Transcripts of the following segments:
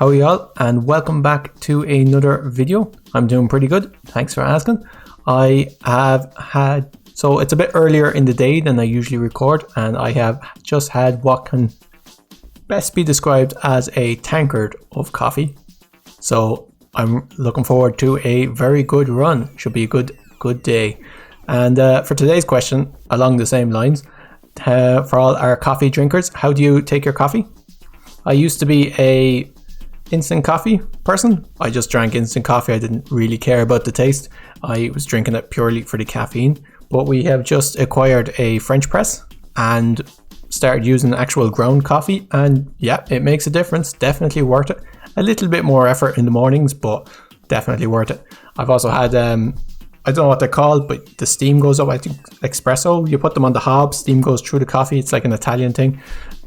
How are y'all? And welcome back to another video. I'm doing pretty good, thanks for asking. So it's a bit earlier in the day than I usually record, and I have just had what can best be described as a tankard of coffee. So I'm looking forward to a very good run. Should be a good day. And for today's question, along the same lines, for all our coffee drinkers, how do you take your coffee? I used to be a instant coffee person. I just drank instant coffee. I didn't really care about the taste. I was drinking it purely for the caffeine. But we have just acquired a French press and started using actual ground coffee, and yeah, it makes a difference. Definitely worth it. A little bit more effort in the mornings, but definitely worth it. I've also had I don't know what they're called, but the steam goes up. I think espresso. You put them on the hob, steam goes through the coffee. It's like an Italian thing,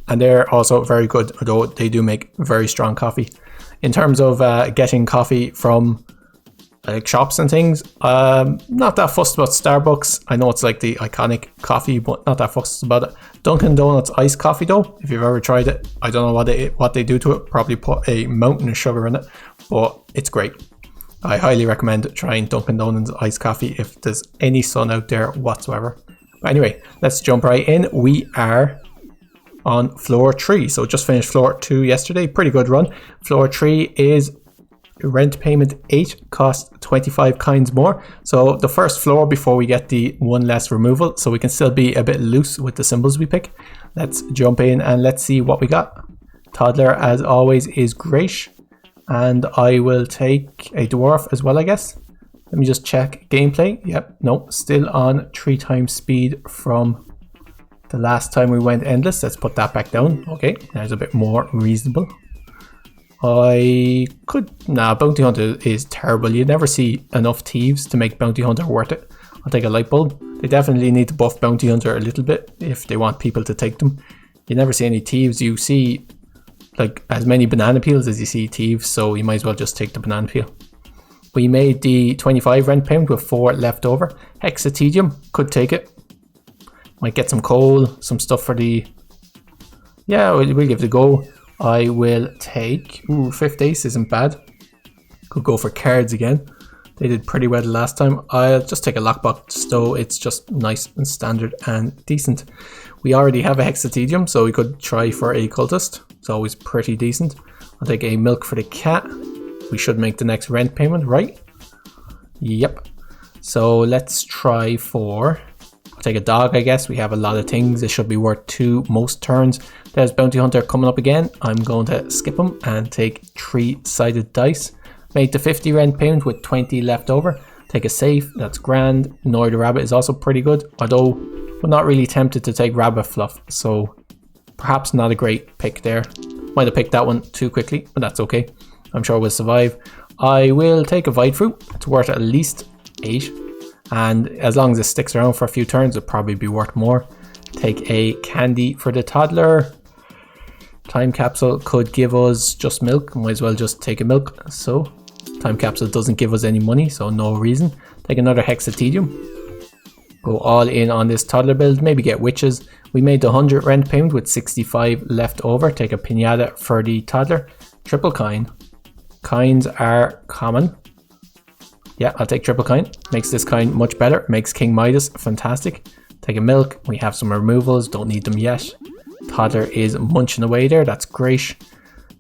and they're also very good, although they do make very strong coffee. In terms of getting coffee from like shops and things, not that fussed about Starbucks. I know it's like the iconic coffee, but not that fussed about it. Dunkin' Donuts iced coffee though, if you've ever tried it, I don't know what they do to it. Probably put a mountain of sugar in it, but it's great. I highly recommend trying Dunkin' Donuts iced coffee if there's any sun out there whatsoever. But anyway, let's jump right in. We are on floor 3, so just finished floor 2 yesterday. Pretty good run. Floor 3 is rent payment 8, cost 25 coins more. So the first floor before we get the one less removal, so we can still be a bit loose with the symbols we pick. Let's jump in and let's see what we got. Toddler, as always, is great, and I will take a dwarf as well, I guess. Let me just check gameplay. Yep, no, still on 3 times speed from the last time we went endless. Let's put that back down. Okay, there's a bit more reasonable. Bounty Hunter is terrible. You never see enough thieves to make Bounty Hunter worth it. I'll take a light bulb. They definitely need to buff Bounty Hunter a little bit if they want people to take them. You never see any thieves. You see like as many banana peels as you see thieves, so you might as well just take the banana peel. We made the 25 rent payment with 4 left over. Hexatedium, could take it. Might get some coal, some stuff for the... Yeah, we'll give it a go. I will take... Ooh, 5th ace isn't bad. Could go for cards again. They did pretty well last time. I'll just take a lockbox though. It's just nice and standard and decent. We already have a Hexatedium, so we could try for a cultist. It's always pretty decent. I'll take a milk for the cat. We should make the next rent payment, right? Yep. So let's try for... I'll take a dog, I guess. We have a lot of things. It should be worth 2 most turns. There's Bounty Hunter coming up again. I'm going to skip him and take 3-sided dice. Make the 50 rent payment with 20 left over. Take a safe, that's grand. Nor the rabbit is also pretty good, although we're not really tempted to take rabbit fluff, so perhaps not a great pick there. Might have picked that one too quickly, but that's okay. I'm sure we'll survive. I will take a Vite Fruit. It's worth at least 8, and as long as it sticks around for a few turns, it'll probably be worth more. Take a candy for the toddler. Time capsule could give us just milk. Might as well just take a milk. So time capsule doesn't give us any money, so no reason. Take another Hexatedium. Go all in on this toddler build. Maybe get witches. We made the 100 rent payment with 65 left over. Take a pinata for the toddler. Triple coin. Coins are common. Yeah, I'll take triple coin. Makes this coin much better. Makes King Midas fantastic. Take a milk. We have some removals. Don't need them yet. Toddler is munching away there. That's great.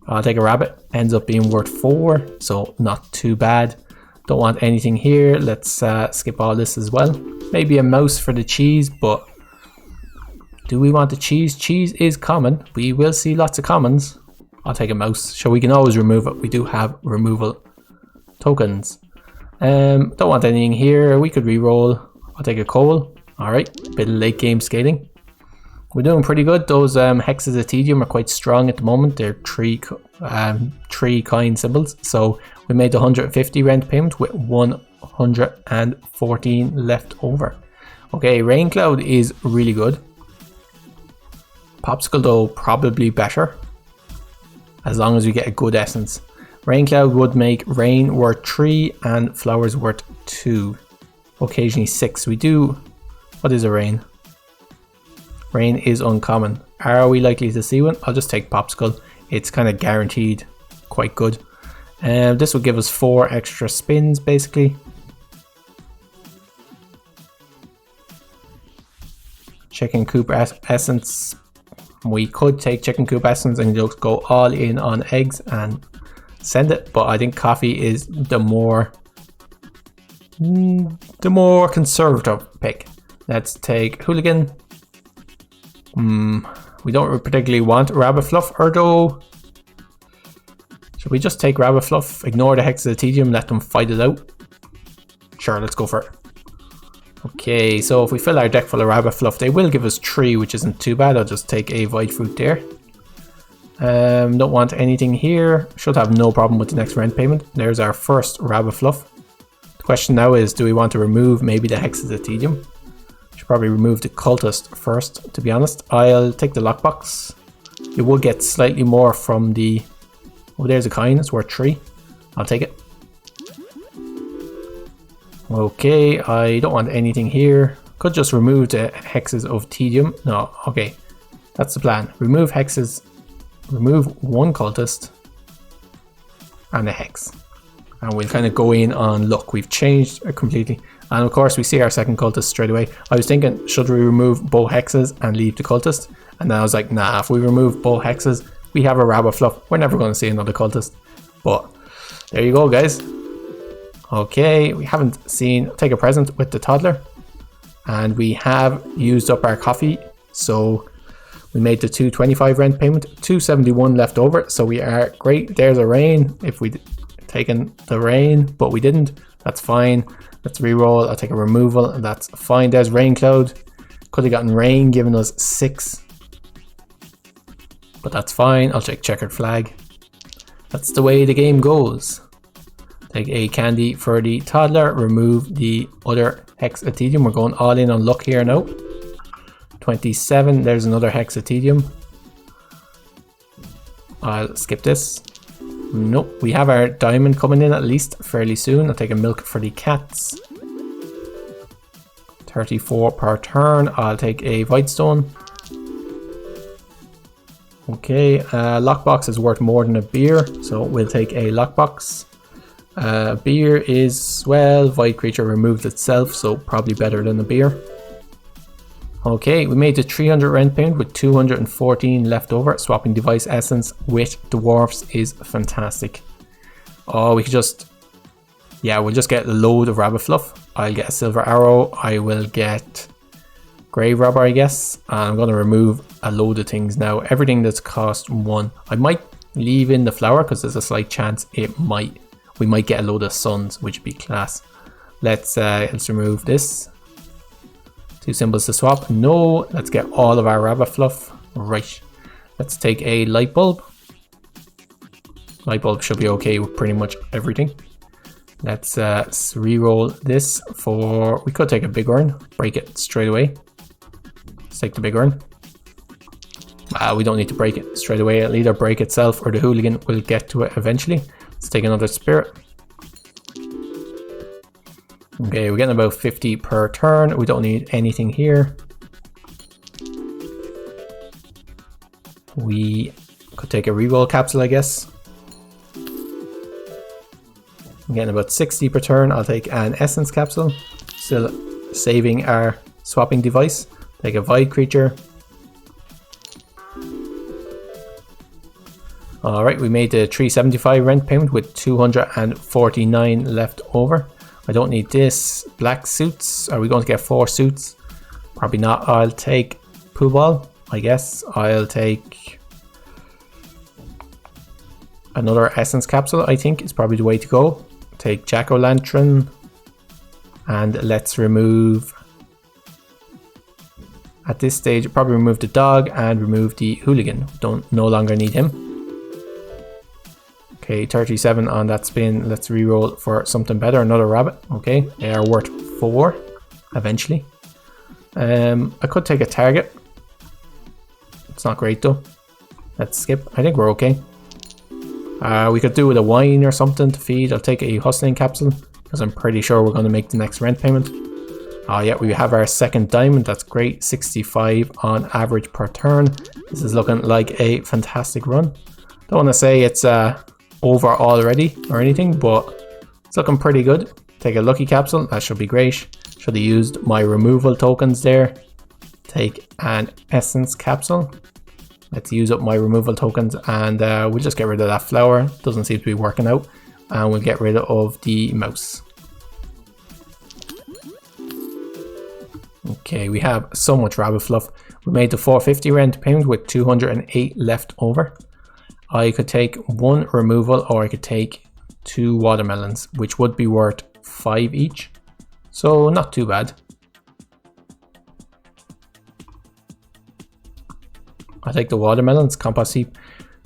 I'll take a rabbit. Ends up being worth 4, so not too bad. Don't want anything here. Let's skip all this as well. Maybe a mouse for the cheese, but do we want the cheese? Cheese is common. We will see lots of commons. I'll take a mouse. So we can always remove it. We do have removal tokens. Don't want anything here. We could re-roll. I'll take a coal. Alright, bit of late game scaling. We're doing pretty good. Those Hexatedium are quite strong at the moment. They're 3 coin symbols. So we made the 150 rent payment with 114 left over. Okay, Rain Cloud is really good. Popsicle though, probably better. As long as we get a good essence. Rain Cloud would make rain worth 3 and flowers worth 2. Occasionally 6. We do... What is a rain? Rain is uncommon. Are we likely to see one? I'll just take Popsicle. It's kind of guaranteed quite good. This will give us 4 extra spins basically. Chicken coop essence. We could take chicken coop essence and just go all in on eggs and send it, but I think coffee is the more conservative pick. Let's take hooligan. We don't particularly want rabbit fluff, although should we just take rabbit fluff, ignore the hexatedium, let them fight it out? Sure, let's go for it. Okay, so if we fill our deck full of rabbit fluff, they will give us 3, which isn't too bad. I'll just take a void fruit there. Don't want anything here. Should have no problem with the next rent payment. There's our first rabbit fluff. The question now is, do we want to remove maybe the hexatedium? Should probably remove the cultist first, to be honest. I'll take the lockbox. You will get slightly more from the... Oh, there's a coin. It's worth 3. I'll take it. Okay, I don't want anything here. Could just remove the hexes of tedium. No, okay. That's the plan. Remove hexes. Remove 1 cultist. And a hex. And we'll kind of go in on luck. We've changed it completely. And of course we see our second cultist straight away. I was thinking, should we remove both hexes and leave the cultist? And then I was like, nah, if we remove both hexes, we have a rabbit fluff. We're never going to see another cultist. But there you go, guys. Okay, we haven't seen take a present with the toddler. And we have used up our coffee. So we made the 225 rent payment, 271 left over. So we are great. There's a rain. If we'd taken the rain, but we didn't, that's fine. Let's re-roll. I'll take a removal, and that's fine. There's rain cloud. Could have gotten rain, giving us 6. But that's fine. I'll take checkered flag. That's the way the game goes. Take a candy for the toddler. Remove the other hexatedium. We're going all in on luck here now. 27. There's another hexatedium. I'll skip this. Nope. We have our diamond coming in at least fairly soon. I'll take a milk for the cats. 34 per turn. I'll take a void stone. Okay. Lockbox is worth more than a beer, so we'll take a lockbox. Beer is, well, void creature removed itself, so probably better than a beer. Okay, we made the 300 rent payment with 214 left over. Swapping device essence with dwarfs is fantastic. Oh, we could just, yeah, we'll just get a load of rabbit fluff. I'll get a silver arrow. I will get grave robber, I guess. And I'm going to remove a load of things now. Everything that's cost 1. I might leave in the flower because there's a slight chance we might get a load of suns, which would be class. Let's remove this. 2 symbols to swap. No, let's get all of our rabbit fluff. Right. Let's take a light bulb. Light bulb should be okay with pretty much everything. Let's re-roll this for... We could take a big urn. Break it straight away. Let's take the big urn. We don't need to break it straight away. It'll either break itself or the hooligan will get to it eventually. Let's take another spirit. Okay, we're getting about 50 per turn. We don't need anything here. We could take a reroll capsule, I guess. I'm getting about 60 per turn. I'll take an essence capsule. Still saving our swapping device. Take a void creature. Alright, we made the 375 rent payment with 249 left over. I don't need this. Black suits. Are we going to get 4 suits? Probably not. I'll take pool ball, I guess. I'll take another essence capsule, I think is probably the way to go. Take jack-o'-lantern. And let's remove... At this stage, probably remove the dog and remove the hooligan. No longer need him. Okay, 37 on that spin. Let's re-roll for something better. Another rabbit. Okay, they are worth 4 eventually. I could take a target. It's not great though. Let's skip. I think we're okay. We could do with a wine or something to feed. I'll take a hustling capsule because I'm pretty sure we're going to make the next rent payment. Yeah, we have our second diamond. That's great. 65 on average per turn. This is looking like a fantastic run. Don't want to say it's over already or anything, but it's looking pretty good. Take a lucky capsule, that should be great. Should have used my removal tokens there. Take an essence capsule. Let's use up my removal tokens, and we'll just get rid of that flower. Doesn't seem to be working out. And we'll get rid of the mouse. Okay, we have so much rabbit fluff. We made the 450 rent payment with 208 left over. I could take one removal, or I could take 2 watermelons, which would be worth 5 each. So not too bad. I'll take the watermelons. Compost heap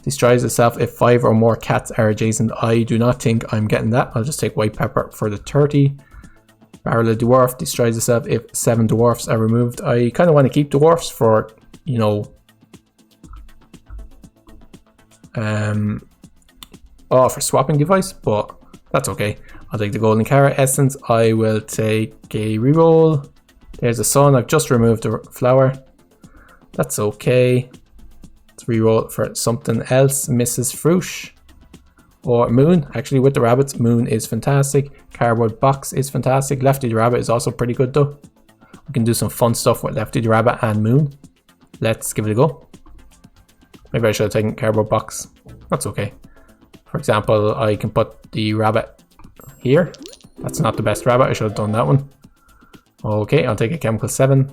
destroys itself if 5 or more cats are adjacent. I do not think I'm getting that. I'll just take white pepper for the 30. Barrel of dwarf destroys itself if 7 dwarfs are removed. I kind of want to keep dwarfs for, you know, for swapping device, but that's okay. I'll take the golden carrot essence. I will take a reroll. There's the sun. I've just removed the flower. That's okay. Let's reroll for something else. Mrs. Frush or moon. Actually, with the rabbits, moon is fantastic. Cardboard box is fantastic. Lefty the rabbit is also pretty good though. We can do some fun stuff with Lefty the rabbit and moon. Let's give it a go. Maybe I should have taken cardboard box. That's okay. For example, I can put the rabbit here. That's not the best rabbit. I should have done that one. Okay, I'll take a chemical 7.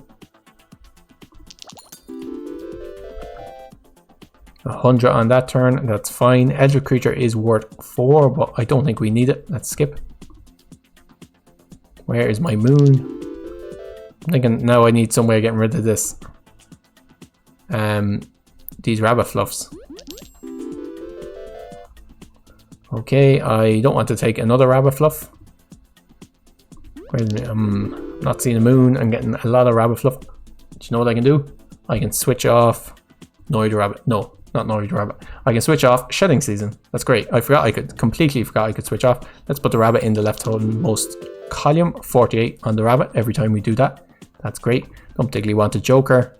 100 on that turn. That's fine. Edge of creature is worth 4, but I don't think we need it. Let's skip. Where is my moon? I'm thinking now I need some way of getting rid of this. These rabbit fluffs. Okay, I don't want to take another rabbit fluff. I'm not seeing a moon. I'm getting a lot of rabbit fluff. Do you know what I can do? I can switch off Noid Rabbit. No, not Noid Rabbit. I can switch off Shedding Season. That's great. I completely forgot I could switch off. Let's put the rabbit in the leftmost column. 48 on the rabbit every time we do that. That's great. Don't particularly want a Joker.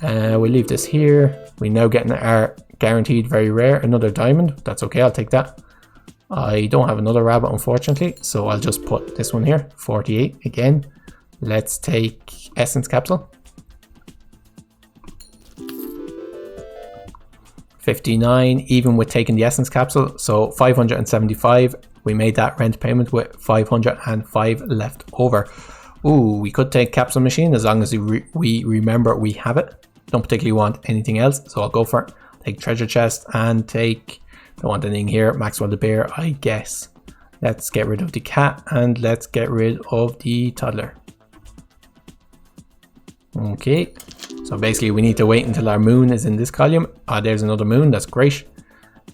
We'll leave this here. We now get our guaranteed very rare, another diamond. That's okay, I'll take that. I don't have another rabbit, unfortunately, so I'll just put this one here. 48 again. Let's take essence capsule. 59, even with taking the essence capsule, so 575. We made that rent payment with 505 left over. Ooh, we could take capsule machine as long as we remember we have it. Don't particularly want anything else, so I'll go for it. Take treasure chest and take, don't want anything here, Maxwell the bear, I guess. Let's get rid of the cat and let's get rid of the toddler. Okay, so basically we need to wait until our moon is in this column. There's another moon, that's great.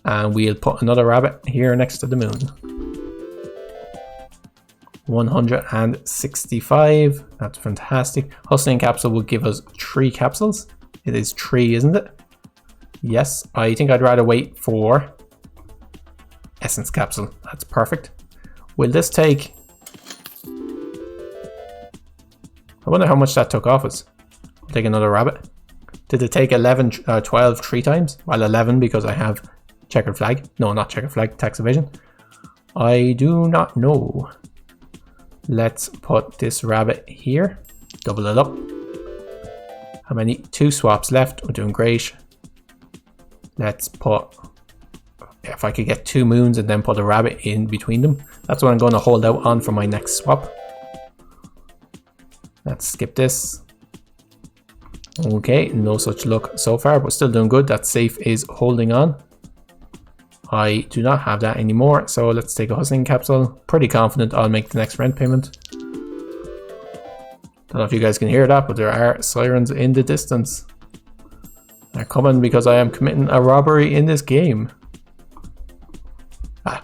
And we'll put another rabbit here next to the moon. 165, that's fantastic. Hustling capsule will give us 3 capsules. It is 3, isn't it? Yes, I think I'd rather wait for essence capsule. That's perfect. Will this take... I wonder how much that took off us. I'll take another rabbit. Did it take 12 3 times? Well, 11 because I have checkered flag. No, not checkered flag, tax evasion. I do not know. Let's put this rabbit here. Double it up. How many? 2 swaps left. We're doing great. Let's put... If I could get 2 moons and then put a rabbit in between them. That's what I'm going to hold out on for my next swap. Let's skip this. Okay, no such luck so far, but still doing good. That safe is holding on. I do not have that anymore, so let's take a hustling capsule. Pretty confident I'll make the next rent payment. Don't know if you guys can hear that, but there are sirens in the distance. They're coming because I am committing a robbery in this game.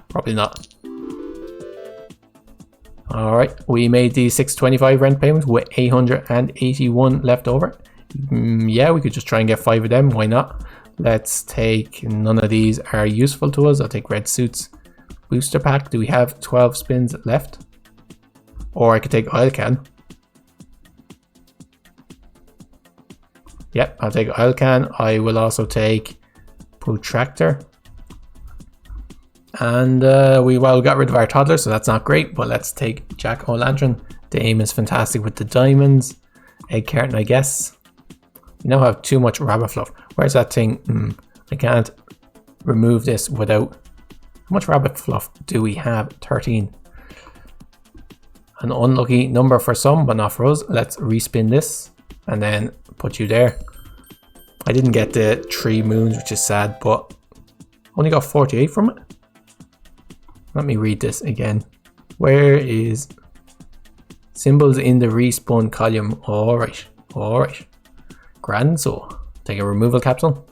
Probably not. Alright, we made the 625 rent payment with 881 left over. Yeah, we could just try and get 5 of them, why not? Let's take, none of these are useful to us. I'll take red suits. Booster pack, do we have 12 spins left? Or I could take oil can. Yep, I'll take oil can. I will also take protractor. And we got rid of our toddler, so that's not great. But let's take Jack-o'-lantern. The aim is fantastic with the diamonds. Egg carton, I guess. You now have too much rabbit fluff. Where's that thing? I can't remove this without... How much rabbit fluff do we have? 13. An unlucky number for some, but not for us. Let's respin this and then put you there. I didn't get the 3 moons, which is sad, but only got 48 from it. Let me read this again. Where is symbols in the respawn column? Alright, alright. Grand, so take a removal capsule.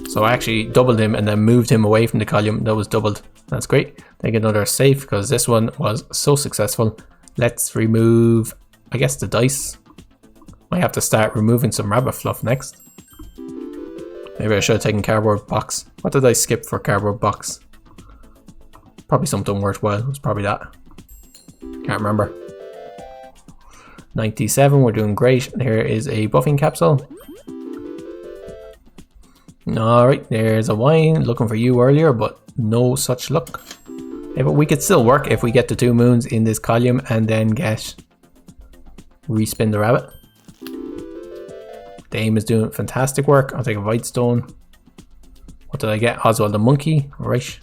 So I actually doubled him and then moved him away from the column that was doubled. That's great. Take another safe because this one was so successful. Let's remove, I guess, the dice. Might have to start removing some rabbit fluff next. Maybe I should have taken cardboard box. What did I skip for cardboard box? Probably something worthwhile. It was probably that. Can't remember. 97, we're doing great. Here is a buffing capsule. Alright, there's a wine. Looking for you earlier, but no such luck. Yeah, but we could still work if we get the 2 moons in this column and then get respin the rabbit. The aim is doing fantastic work. I'll take a white stone. What did I get? Oswald the monkey. Right.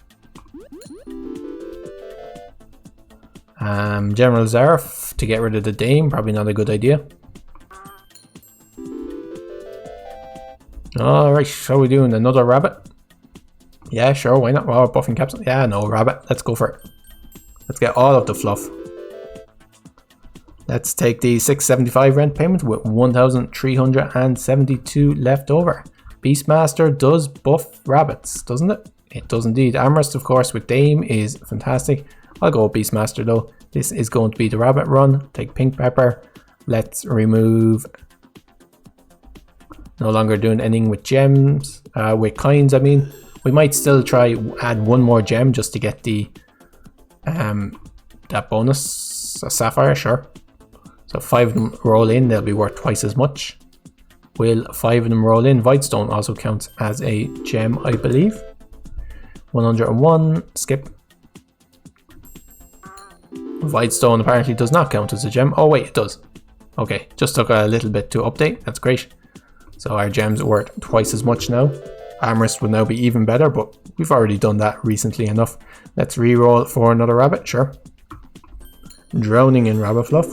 General Zaref to get rid of the dame. Probably not a good idea. Alright, how are we doing? Another rabbit? Yeah, sure, why not? Oh, buffing capsule. Yeah, no, rabbit. Let's go for it. Let's get all of the fluff. Let's take the 675 rent payment with 1,372 left over. Beastmaster does buff rabbits, doesn't it? It does indeed. Amherst, of course, with Dame is fantastic. I'll go with Beastmaster though. This is going to be the rabbit run. Take pink pepper. Let's remove... No longer doing anything with gems. With coins, I mean. We might still try add 1 more gem just to get the... that bonus. A sapphire, sure. So 5 of them roll in, they'll be worth twice as much. Will 5 of them roll in? Whitestone also counts as a gem, I believe. 101, skip. Whitestone apparently does not count as a gem. Oh wait, it does. Okay, just took a little bit to update, that's great. So our gems are worth twice as much now. Amherst would now be even better, but we've already done that recently enough. Let's re-roll for another rabbit, sure. Drowning in rabbit fluff.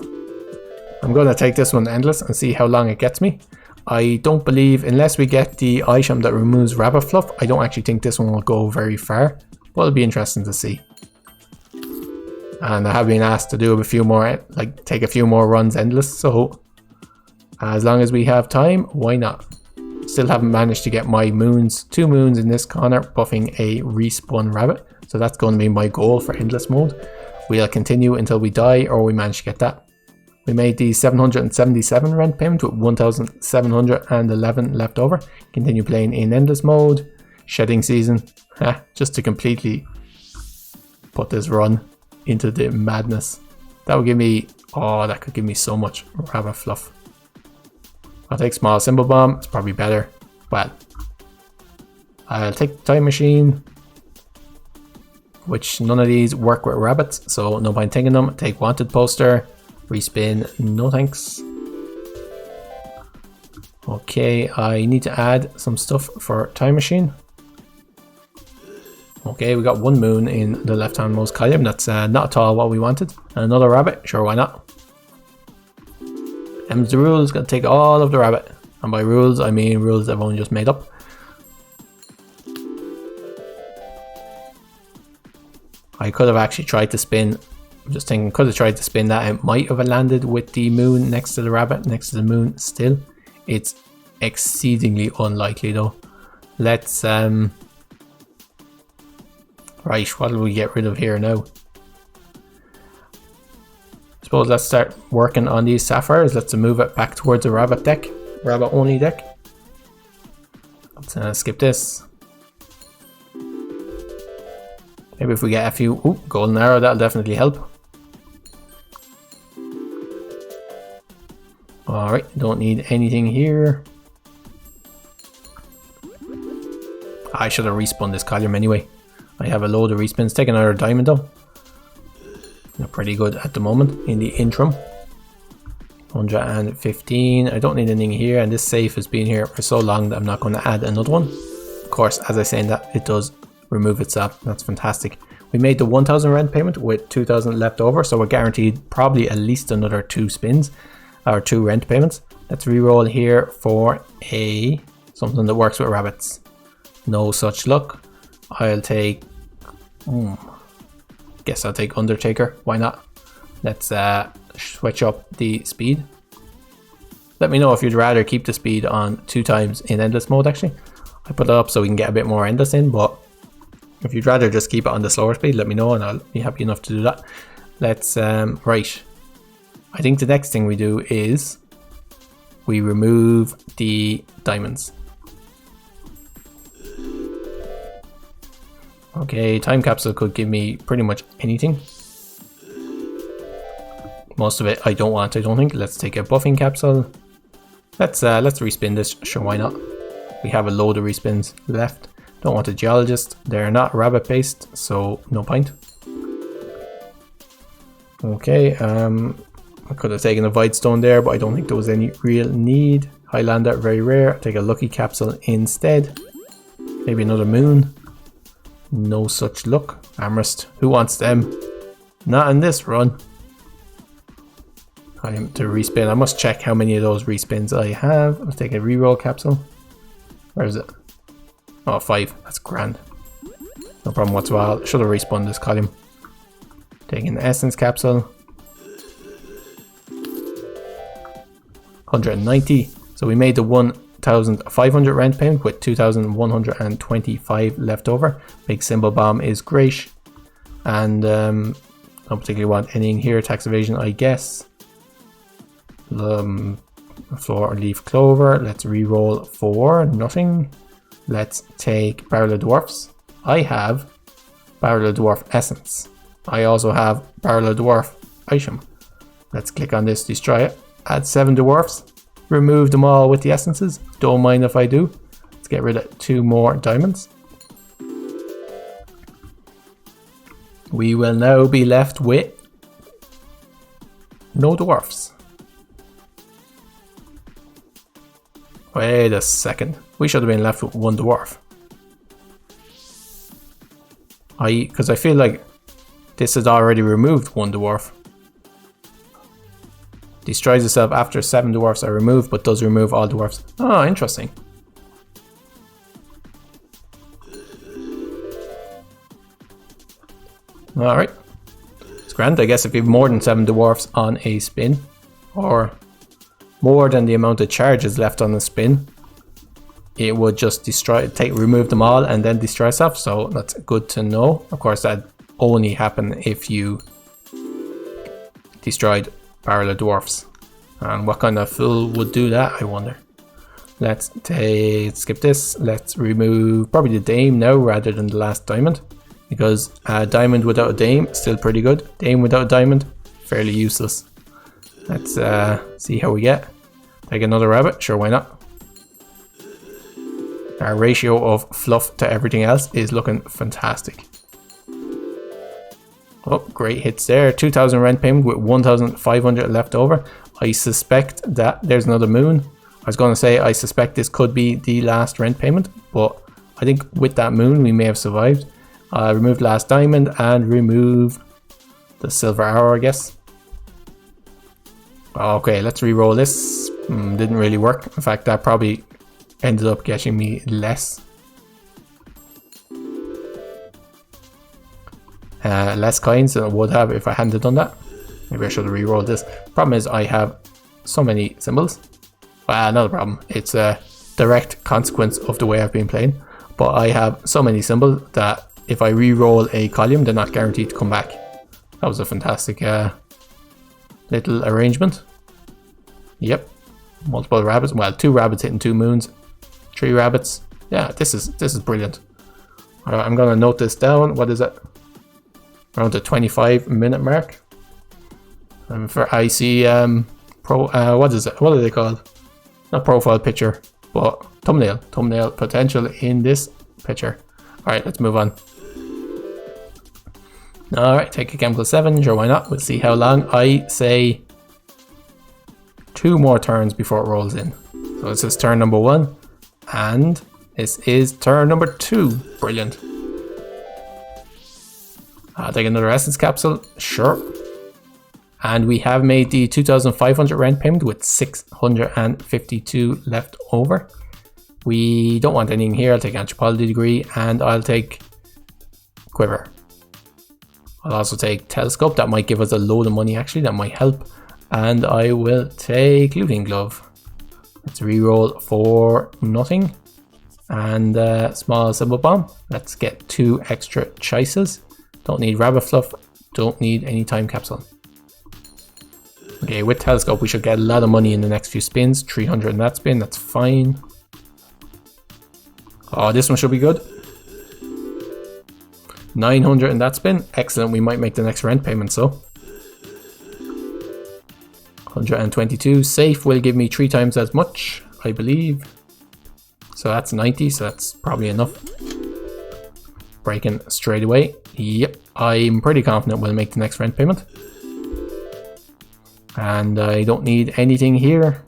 I'm going to take this one endless and see how long it gets me. I don't believe, unless we get the item that removes rabbit fluff, I don't actually think this one will go very far. But it'll be interesting to see. And I have been asked to do a few more, like take a few more runs endless, so as long as we have time, why not? Still haven't managed to get my moons, 2 moons in this corner, buffing a respawn rabbit. So that's going to be my goal for endless mode. We'll continue until we die or we manage to get that. We made the 777 rent payment with 1,711 left over. Continue playing in endless mode. Shedding season. Just to completely put this run into the madness. That would give me, oh, that could give me so much rabbit fluff. I'll take small symbol bomb, it's probably better. Well, I'll take time machine, which none of these work with rabbits, so no point taking them. Take wanted poster, respin, no thanks. Okay, I need to add some stuff for time machine. Okay, we got 1 moon in the left hand most column. That's not at all what we wanted. Another rabbit, sure, why not? M's the rules, gonna take all of the rabbit. And by rules, I mean rules I've only just made up. I could have actually tried to spin, I'm just thinking, could have tried to spin that. It might have landed with the moon next to the rabbit, next to the moon still. It's exceedingly unlikely though. Let's, right, what will we get rid of here now? Suppose let's start working on these sapphires. Let's move it back towards the rabbit deck, rabbit only deck. Let's skip this. Maybe if we get a few, ooh, golden arrow, that'll definitely help. Alright, don't need anything here. I should have respawned this column anyway. I have a load of respins. Take another diamond though. They're pretty good at the moment in the interim. 115. I don't need anything here, and this safe has been here for so long that I'm not going to add another one. Of course, as I say that, it does remove itself. That's fantastic. We made the 1000 rent payment with 2000 left over, so we're guaranteed probably at least another 2 spins or 2 rent payments. Let's re-roll here for a something that works with rabbits. No such luck. I'll take guess I'll take Undertaker. Why not? Let's switch up the speed. Let me know if you'd rather keep the speed on 2 times in endless mode. Actually, I put it up so we can get a bit more endless in, but if you'd rather just keep it on the slower speed, let me know and I'll be happy enough to do that. Let's right, I think the next thing we do is we remove the diamonds. Okay, time capsule could give me pretty much anything. Most of it I don't want, I don't think. Let's take a buffing capsule. Let's respin this, sure, why not? We have a load of respins left. Don't want a geologist. They're not rabbit based, so no point. Okay, I could have taken a void stone there, but I don't think there was any real need. Highlander, very rare. Take a lucky capsule instead. Maybe another moon. No such luck. Amherst, who wants them? Not in this run. Time to respin. I must check how many of those respins I have. Let's take a reroll capsule. Where is it? Oh, 5. That's grand. No problem whatsoever. Should have respawned this column. Taking the essence capsule. 190. So we made the 1500 rent payment with 2125 left over. Big symbol bomb is great. And don't particularly want anything here. Tax evasion, I guess. Floor leaf clover. Let's re-roll for nothing. Let's take barrel of dwarfs. I have barrel of dwarf essence. I also have barrel of dwarf item. Let's click on this, destroy it. Add 7 dwarfs. Remove them all with the essences. Don't mind if I do. Let's get rid of 2 more diamonds. We will now be left with no dwarfs. Wait a second. We should have been left with 1 dwarf. Because I feel like this has already removed 1 dwarf. Destroys itself after 7 dwarfs are removed, but does remove all dwarfs. Oh, interesting. Alright. It's grand. I guess if you have more than 7 dwarfs on a spin, or more than the amount of charges left on the spin, it would just remove them all and then destroy itself. So that's good to know. Of course, that only happen if you destroyed barrel of dwarfs. And what kind of fool would do that, I wonder. Let's skip this. Let's remove probably the dame now rather than the last diamond, because a diamond without a dame still pretty good. Dame without a diamond, fairly useless. Let's see how we get. Take another rabbit, sure, why not? Our ratio of fluff to everything else is looking fantastic. Oh, great hits there. 2000 rent payment with 1500 left over. I suspect that there's another moon. I was going to say I suspect this could be the last rent payment, but I think with that moon we may have survived. Remove last diamond and remove the silver arrow, I guess. Okay, let's re-roll this. Didn't really work. In fact, that probably ended up getting me less. Less coins than I would have if I hadn't done that. Maybe I should have re-rolled this. Problem is I have so many symbols. Well, not a problem. It's a direct consequence of the way I've been playing. But I have so many symbols that if I re-roll a column, they're not guaranteed to come back. That was a fantastic little arrangement. Yep. Multiple rabbits. Well, 2 rabbits hitting 2 moons. 3 rabbits. Yeah, this is brilliant. I'm gonna note this down. What is it? Around the 25-minute mark. For I see what is it? What are they called? Not profile picture, but thumbnail potential in this picture. All right, let's move on. Alright, take a chemical 7, sure why not, we'll see how long. I say 2 more turns before it rolls in. So this is turn number 1, and this is turn number 2. Brilliant. I'll take another essence capsule, sure. And we have made the 2,500 rent payment with 652 left over. We don't want anything here. I'll take anthropology degree, and I'll take quiver. I'll also take telescope. That might give us a load of money actually, that might help. And I will take looting glove. Let's reroll for nothing. And small symbol bomb. Let's get 2 extra choices. Don't need rabbit fluff. Don't need any time capsule. Okay, with telescope we should get a lot of money in the next few spins. 300 in that spin, that's fine. Oh, this one should be good. 900 in that spin, excellent. We might make the next rent payment, so 122. Safe will give me 3 times as much, I believe. So that's 90, so that's probably enough. Breaking straight away. Yep, I'm pretty confident we'll make the next rent payment. And I don't need anything here.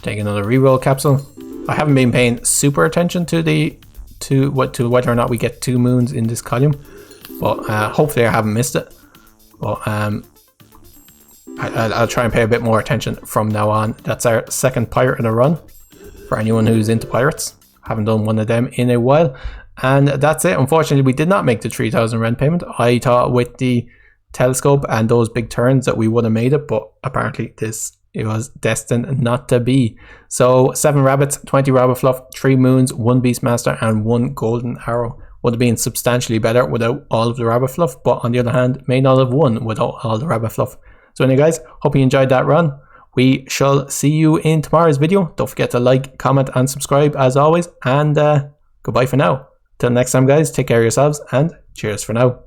Take another reroll capsule. I haven't been paying super attention to whether or not we get 2 moons in this column, but hopefully I haven't missed it. But I'll try and pay a bit more attention from now on. That's our second pirate in a run. For anyone who's into pirates, haven't done one of them in a while. And that's it. Unfortunately, we did not make the 3,000 rent payment. I thought with the telescope and those big turns that we would have made it, but apparently it was destined not to be. So 7 rabbits, 20 rabbit fluff, 3 moons, 1 beastmaster, and 1 golden arrow. Would have been substantially better without all of the rabbit fluff, but on the other hand, may not have won without all the rabbit fluff. So anyway guys, hope you enjoyed that run. We shall see you in tomorrow's video. Don't forget to like, comment, and subscribe as always. And goodbye for now. Till next time guys, take care of yourselves and cheers for now.